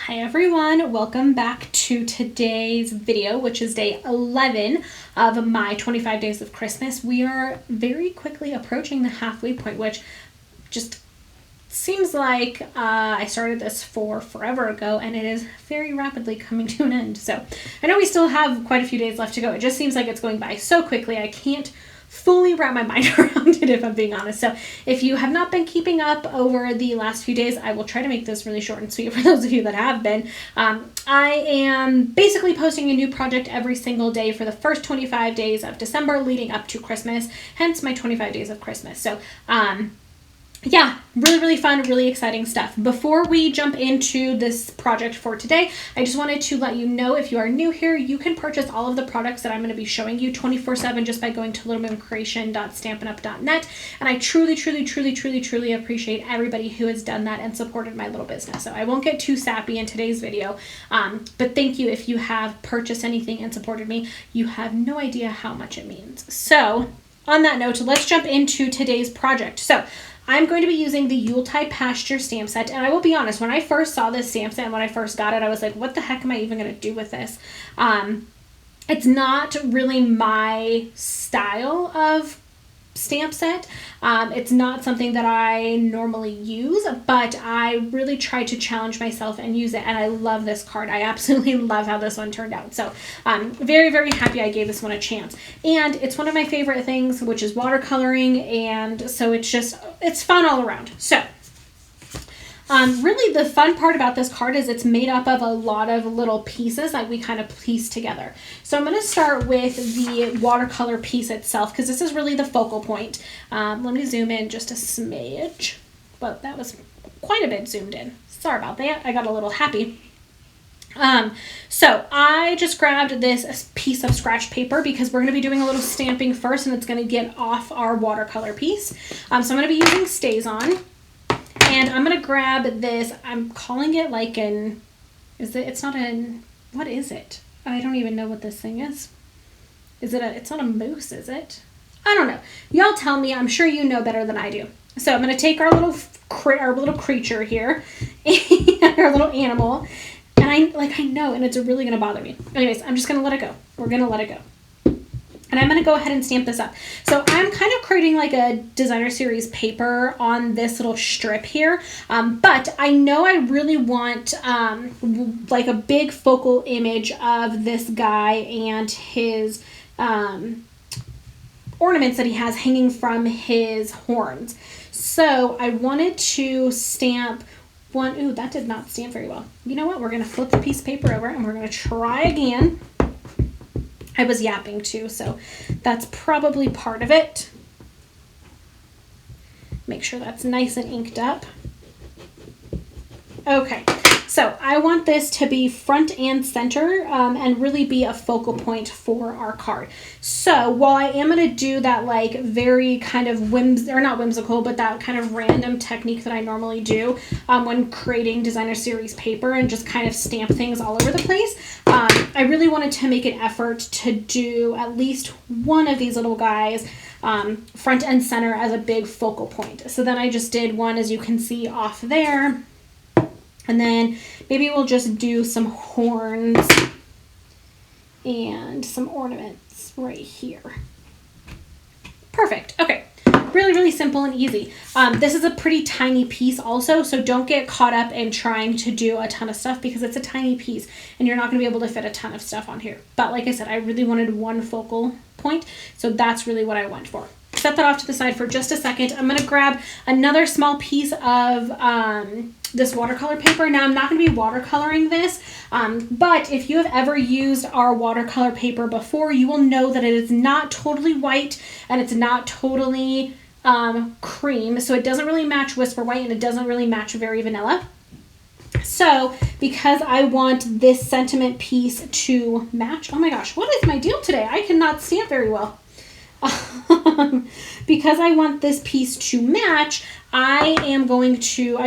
Hi everyone, welcome back to today's video, which is day 11 of my 25 days of Christmas. We are very quickly approaching the halfway point, which just seems like I started this forever ago, and it is very rapidly coming to an end. So I know we still have quite a few days left to go. It just seems like it's going by so quickly. I can't fully wrap my mind around it, if I'm being honest. So if you have not been keeping up over the last few days, I will try to make this really short and sweet for those of you that have been. I am basically posting a new project every single day for the first 25 days of December leading up to Christmas, hence my 25 days of Christmas. So yeah, really fun, really exciting stuff. Before we jump into this project for today, I just wanted to let you know, if you are new here, you can purchase all of the products that I'm going to be showing you 24/7 just by going to littlemoncreation.stampinup.net. And I truly appreciate everybody who has done that and supported my little business. So I won't get too sappy in today's video, but thank you if you have purchased anything and supported me. You have no idea how much it means. So on that note, let's jump into today's project. So I'm going to be using the Yuletide Pasture stamp set, and I will be honest, when I first saw this stamp set and when I first got it, I was like, what the heck am I even going to do with this? It's not really my style of stamp set. It's not something that I normally use, but I really tried to challenge myself and use it, and I love this card. I absolutely love how this one turned out. So I'm very happy I gave this one a chance. And it's one of my favorite things, which is watercoloring, and so it's fun all around. So really the fun part about this card is it's made up of a lot of little pieces that we kind of piece together. So I'm going to start with the watercolor piece itself, because this is really the focal point. Let me zoom in just a smidge. Well, that was quite a bit zoomed in. Sorry about that. I got a little happy. So I just grabbed this piece of scratch paper because we're going to be doing a little stamping first, and it's going to get off our watercolor piece. So I'm going to be using Stays-On. And I'm going to grab this, I'm calling it like what is it? I don't even know what this thing is. It's not a moose, is it? I don't know. Y'all tell me, I'm sure you know better than I do. So I'm going to take our little creature here, our little animal, and I know, and it's really going to bother me. Anyways, I'm just going to let it go. We're going to let it go. And I'm going to go ahead and stamp this up. So I'm kind of creating like a designer series paper on this little strip here. But I know I really want like a big focal image of this guy and his ornaments that he has hanging from his horns. So I wanted to stamp one. Ooh, that did not stamp very well. You know what? We're going to flip the piece of paper over and we're going to try again. I was yapping too, so that's probably part of it. Make sure that's nice and inked up. Okay, so I want this to be front and center and really be a focal point for our card. So while I am going to do that like very kind of not whimsical, but that kind of random technique that I normally do when creating designer series paper and just kind of stamp things all over the place, I really wanted to make an effort to do at least one of these little guys front and center as a big focal point. So then I just did one, as you can see, off there. And then maybe we'll just do some horns and some ornaments right here. Perfect. Okay. Really simple and easy. This is a pretty tiny piece also, so don't get caught up in trying to do a ton of stuff because it's a tiny piece and you're not going to be able to fit a ton of stuff on here. But like I said, I really wanted one focal point, so that's really what I went for. Set that off to the side for just a second. I'm going to grab another small piece of this watercolor paper. Now I'm not going to be watercoloring this, but if you have ever used our watercolor paper before, you will know that it is not totally white and it's not totally cream, so it doesn't really match Whisper White and it doesn't really match Very Vanilla. So because I want this sentiment piece to match, oh my gosh, what is my deal today? I cannot stamp very well. Because I want this piece to match, I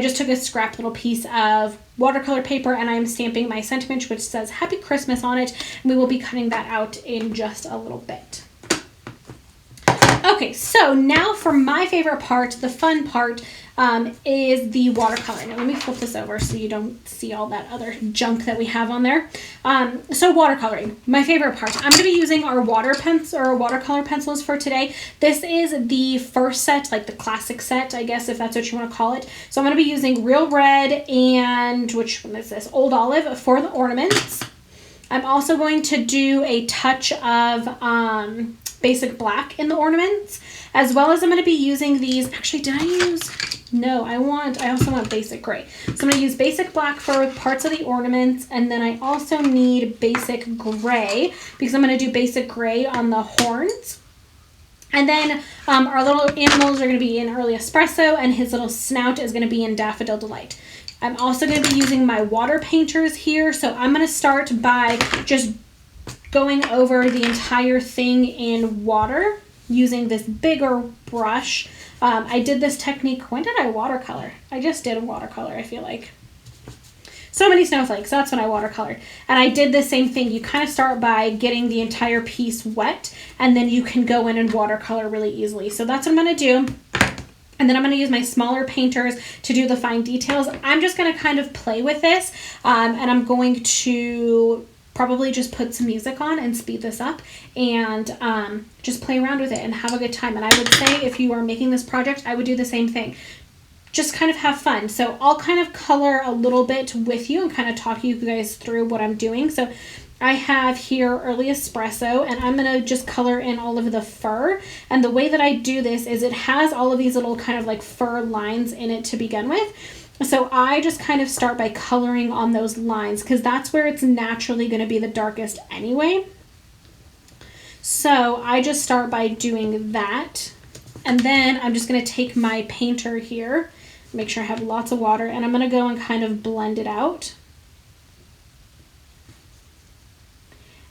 just took a scrap little piece of watercolor paper and I'm stamping my sentiment, which says Happy Christmas on it, and we will be cutting that out in just a little bit. Okay, so now for my favorite part, the fun part, is the watercoloring. Now, let me flip this over so you don't see all that other junk that we have on there. So watercoloring, my favorite part. I'm going to be using our watercolor pencils for today. This is the first set, like the classic set, I guess, if that's what you want to call it. So I'm going to be using Real Red and, which one is this? Old Olive for the ornaments. I'm also going to do a touch of basic black in the ornaments, as well as I'm going to be using these. Actually, did I use? No, I also want basic gray. So I'm going to use basic black for parts of the ornaments, and then I also need basic gray because I'm going to do basic gray on the horns. And then our little animals are going to be in Early Espresso, and his little snout is going to be in Daffodil Delight. I'm also going to be using my water painters here. So I'm going to start by just going over the entire thing in water using this bigger brush. I did this technique. When did I watercolor? I just did a watercolor, I feel like. So many snowflakes. That's when I watercolored. And I did the same thing. You kind of start by getting the entire piece wet, and then you can go in and watercolor really easily. So that's what I'm going to do. And then I'm going to use my smaller painters to do the fine details. I'm just going to kind of play with this, and I'm going to probably just put some music on and speed this up and just play around with it and have a good time. And I would say if you are making this project, I would do the same thing. Just kind of have fun. So I'll kind of color a little bit with you and kind of talk you guys through what I'm doing. So I have here Early Espresso, and I'm going to just color in all of the fur. And the way that I do this is it has all of these little kind of like fur lines in it to begin with. So I just kind of start by coloring on those lines because that's where it's naturally going to be the darkest anyway. So I just start by doing that. And then I'm just going to take my painter here, make sure I have lots of water, and I'm going to go and kind of blend it out.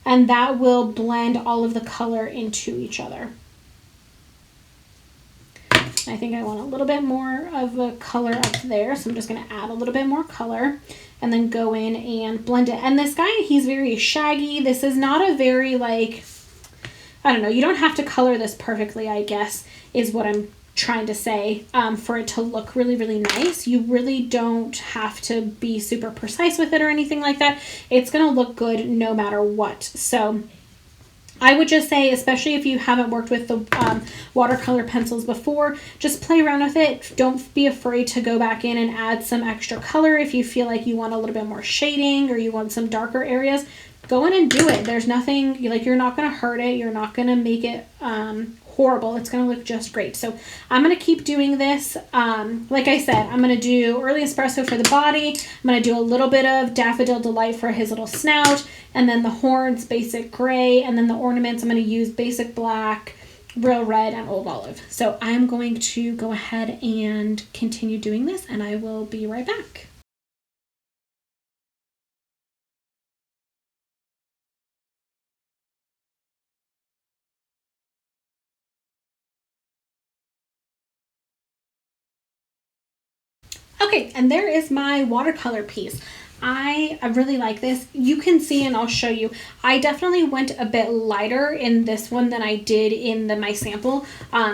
And that will blend all of the color into each other. I think I want a little bit more of a color up there, so I'm just going to add a little bit more color and then go in and blend it. And this guy, he's very shaggy. This is not a very, like, I don't know, you don't have to color this perfectly, I guess, is what I'm trying to say, for it to look really, really nice. You really don't have to be super precise with it or anything like that. It's going to look good no matter what. So I would just say, especially if you haven't worked with the watercolor pencils before, just play around with it. Don't be afraid to go back in and add some extra color if you feel like you want a little bit more shading or you want some darker areas. Go in and do it. There's nothing, like, you're not going to hurt it. You're not going to make it horrible. It's going to look just great. So I'm going to keep doing this. Like I said, I'm going to do Early Espresso for the body. I'm going to do a little bit of Daffodil Delight for his little snout, and then the horns, basic gray, and then the ornaments, I'm going to use basic black, Real Red, and Old Olive. So I'm going to go ahead and continue doing this, and I will be right back. Okay, and there is my watercolor piece. I really like this. You can see, and I'll show you, I definitely went a bit lighter in this one than I did in my sample.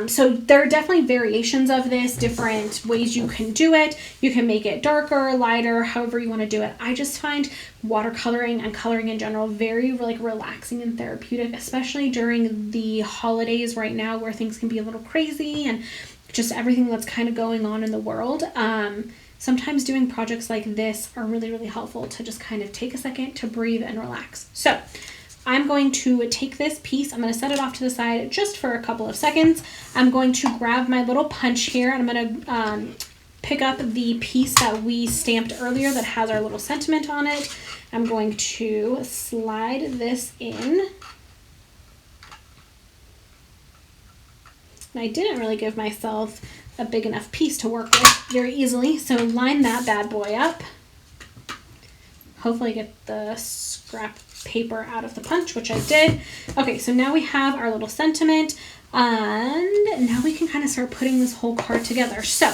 So there are definitely variations of this, different ways you can do it. You can make it darker, lighter, however you want to do it. I just find watercoloring and coloring in general very like relaxing and therapeutic, especially during the holidays right now where things can be a little crazy and just everything that's kind of going on in the world. Sometimes doing projects like this are really, really helpful to just kind of take a second to breathe and relax. So I'm going to take this piece, I'm going to set it off to the side just for a couple of seconds. I'm going to grab my little punch here, and I'm going to pick up the piece that we stamped earlier that has our little sentiment on it. I'm going to slide this in. And I didn't really give myself a big enough piece to work with very easily, so line that bad boy up. Hopefully get the scrap paper out of the punch, which I did. Okay, so now we have our little sentiment, and now we can kind of start putting this whole card together. So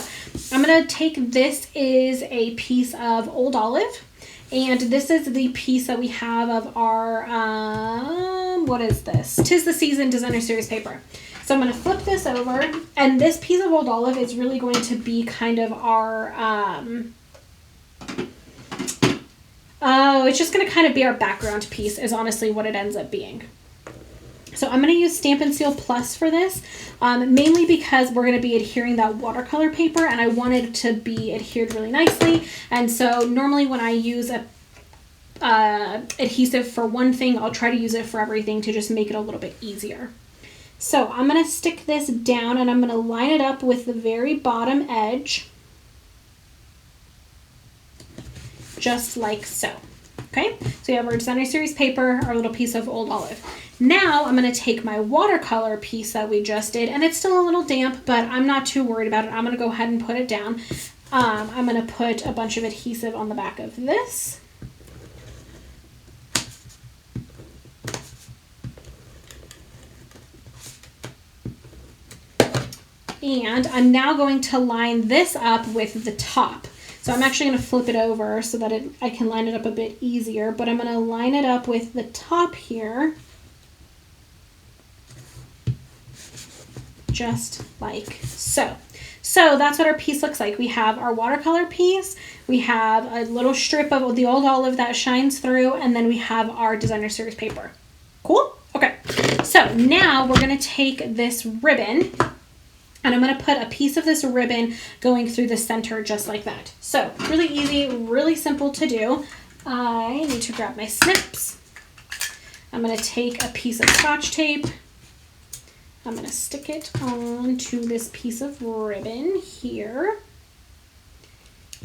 I'm going to take, this is a piece of Old Olive, And this is the piece that we have of our, what is this? 'Tis the Season Designer Series paper. So I'm going to flip this over, and this piece of Old Olive is really going to be kind of our, it's just going to kind of be our background piece is honestly what it ends up being. So I'm going to use Stampin' Seal Plus for this, mainly because we're going to be adhering that watercolor paper, and I want it to be adhered really nicely. And so normally when I use a adhesive for one thing, I'll try to use it for everything to just make it a little bit easier. So I'm going to stick this down, and I'm going to line it up with the very bottom edge, just like so. Okay, so we have our Designer Series paper, our little piece of Old Olive. Now I'm going to take my watercolor piece that we just did, and it's still a little damp, but I'm not too worried about it. I'm going to go ahead and put it down. I'm going to put a bunch of adhesive on the back of this. And I'm now going to line this up with the top. So I'm actually going to flip it over so that I can line it up a bit easier, but I'm going to line it up with the top here, just like so. So that's what our piece looks like. We have our watercolor piece, we have a little strip of the Old Olive that shines through, and then we have our Designer Series paper. Cool? Okay, so now we're going to take this ribbon, and I'm going to put a piece of this ribbon going through the center just like that. So really easy, really simple to do. I need to grab my snips. I'm going to take a piece of Scotch tape. I'm going to stick it onto this piece of ribbon here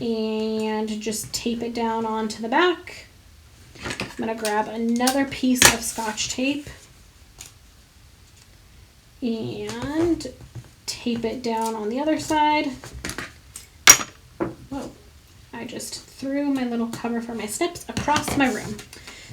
and just tape it down onto the back. I'm going to grab another piece of Scotch tape and tape it down on the other side. Whoa, I just threw my little cover for my snips across my room.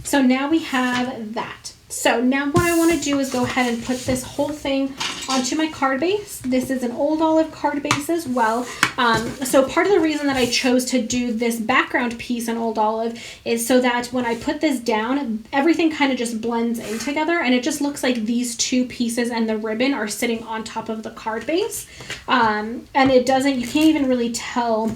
So now we have that. So now what I want to do is go ahead and put this whole thing onto my card base. This is an Old Olive card base as well. So part of the reason that I chose to do this background piece in Old Olive is so that when I put this down, everything kind of just blends in together, and it just looks like these two pieces and the ribbon are sitting on top of the card base. And it doesn't, you can't even really tell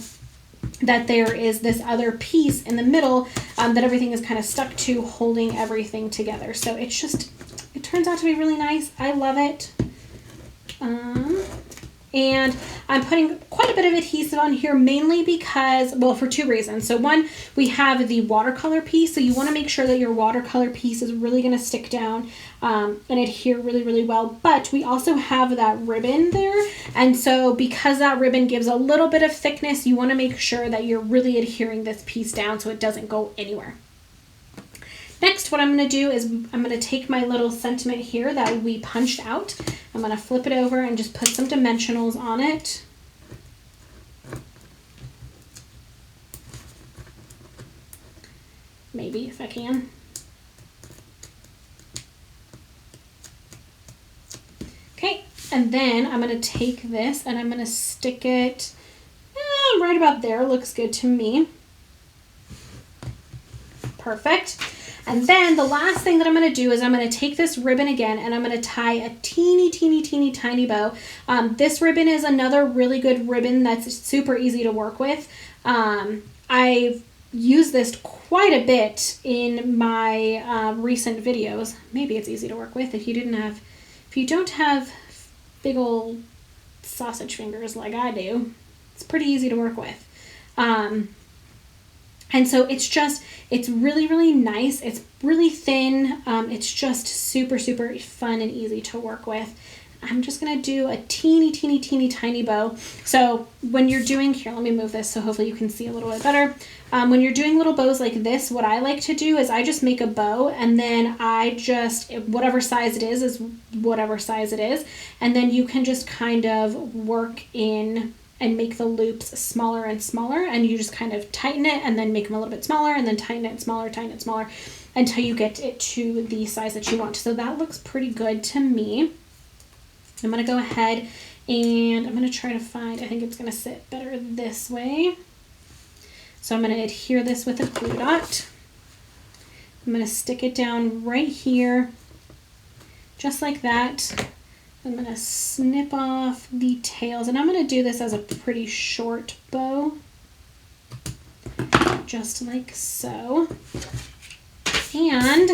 that there is this other piece in the middle that everything is kind of stuck to, holding everything together. So it's just, it turns out to be really nice. I love it. And I'm putting quite a bit of adhesive on here, mainly because, well, for two reasons. So one, we have the watercolor piece, so you want to make sure that your watercolor piece is really going to stick down and adhere really, really well. But we also have that ribbon there, and so because that ribbon gives a little bit of thickness, you want to make sure that you're really adhering this piece down so it doesn't go anywhere. Next, what I'm going to do is I'm going to take my little sentiment here that we punched out. I'm going to flip it over and just put some dimensionals on it. Maybe if I can. Okay, and then I'm going to take this and I'm going to stick it right about there. Looks good to me. Perfect. And then the last thing that I'm going to do is I'm going to take this ribbon again and I'm going to tie a teeny tiny bow. This ribbon is another really good ribbon that's super easy to work with. I've used this quite a bit in my recent videos. Maybe it's easy to work with if you don't have big old sausage fingers like I do. It's pretty easy to work with. And so it's really, really nice. It's really thin. It's just super, super fun and easy to work with. I'm just going to do a teeny tiny bow. So when you're doing, here, let me move this so hopefully you can see a little bit better. When you're doing little bows like this, what I like to do is I just make a bow and then I just, whatever size it is whatever size it is. And then you can just kind of work in and make the loops smaller and smaller, and you just kind of tighten it and then make them a little bit smaller and then tighten it smaller until you get it to the size that you want. So that looks pretty good to me. I'm going to go ahead and I'm going to try to find, I think it's going to sit better this way. So I'm going to adhere this with a glue dot. I'm going to stick it down right here, just like that. I'm going to snip off the tails, and I'm going to do this as a pretty short bow, just like so. And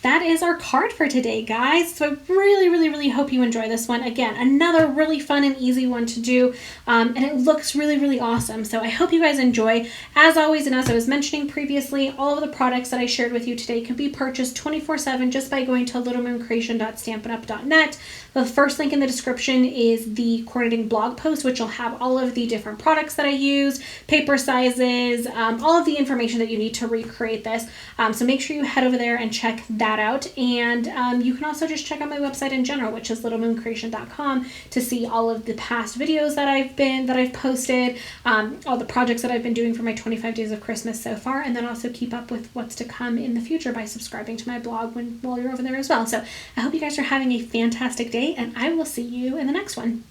that is our card for today, guys. So I really hope you enjoy this one. Again, another really fun and easy one to do, and it looks really awesome. So I hope you guys enjoy. As always, and as I was mentioning previously, all of the products that I shared with you today can be purchased 24/7 just by going to littlemooncreation.stampinup.net. The first link in the description is the coordinating blog post, which will have all of the different products that I use, paper sizes, all of the information that you need to recreate this. So make sure you head over there and check that out. And you can also just check out my website in general, which is littlemooncreation.com, to see all of the past videos that I've posted, all the projects that I've been doing for my 25 days of Christmas so far, and then also keep up with what's to come in the future by subscribing to my blog while you're over there as well. So I hope you guys are having a fantastic day, and I will see you in the next one.